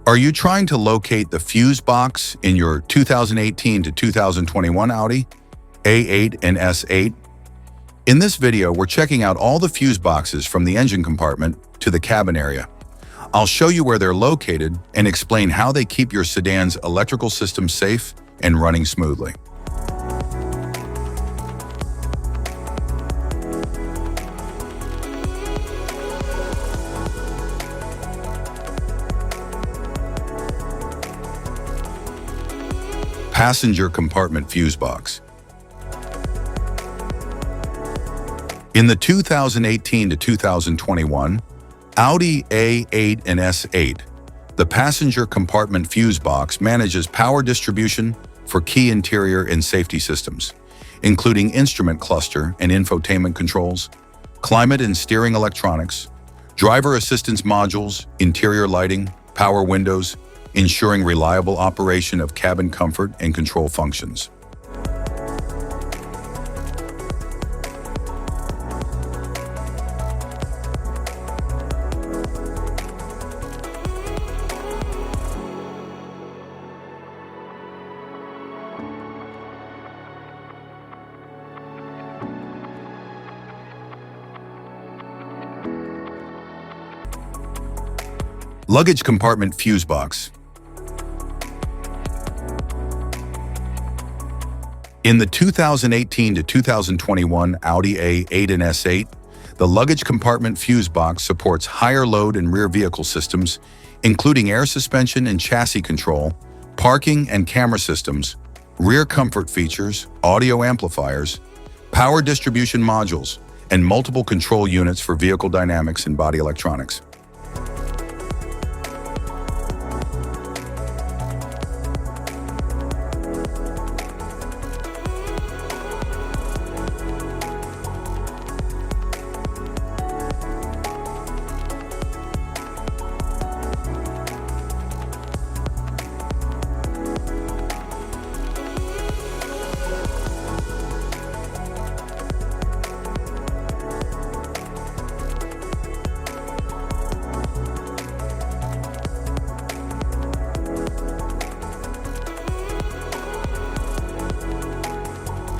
Are you trying to locate the fuse box in your 2018 to 2021 Audi A8 and S8? In this video, we're checking out all the fuse boxes from the engine compartment to the cabin area. I'll show you where they're located and explain how they keep your sedan's electrical system safe and running smoothly. Passenger compartment fuse box. In the 2018 to 2021 Audi A8 and S8, the passenger compartment fuse box manages power distribution for key interior and safety systems, including instrument cluster and infotainment controls, climate and steering electronics, driver assistance modules, interior lighting, power windows, ensuring reliable operation of cabin comfort and control functions. Luggage compartment fuse box. In the 2018 to 2021 Audi A8 and S8, the luggage compartment fuse box supports higher load and rear vehicle systems, including air suspension and chassis control, parking and camera systems, rear comfort features, audio amplifiers, power distribution modules, and multiple control units for vehicle dynamics and body electronics.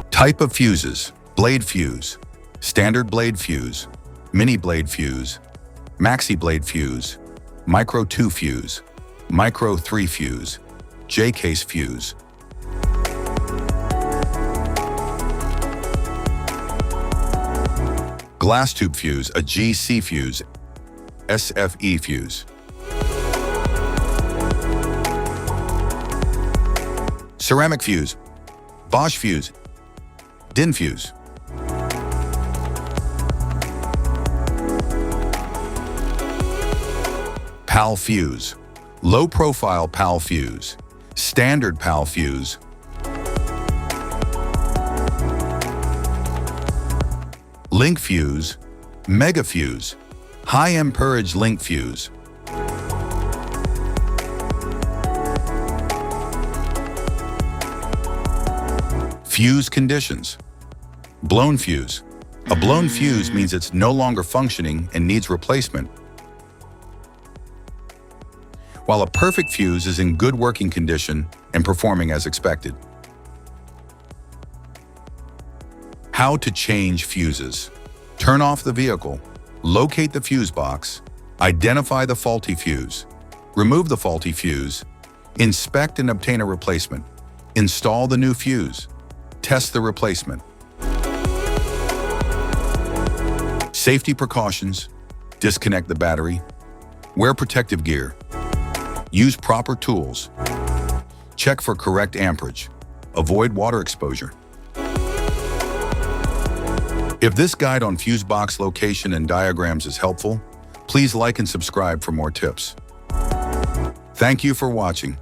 Type of fuses: blade fuse, standard blade fuse, mini blade fuse, maxi blade fuse, micro 2 fuse, micro 3 fuse, J-case fuse. Glass tube fuse, a GC fuse, SFE fuse. Ceramic fuse, Bosch fuse, DIN fuse. PAL fuse, low profile PAL fuse, standard PAL fuse. Link fuse, mega fuse, high amperage link fuse. Fuse conditions. Blown fuse. A blown fuse means it's no longer functioning and needs replacement, while a perfect fuse is in good working condition and performing as expected. How to change fuses. Turn off the vehicle, locate the fuse box, identify the faulty fuse, remove the faulty fuse, inspect and obtain a replacement, install the new fuse, test the replacement. Safety precautions: disconnect the battery, wear protective gear, use proper tools, check for correct amperage, avoid water exposure. If this guide on fuse box location and diagrams is helpful, please like and subscribe for more tips. Thank you for watching.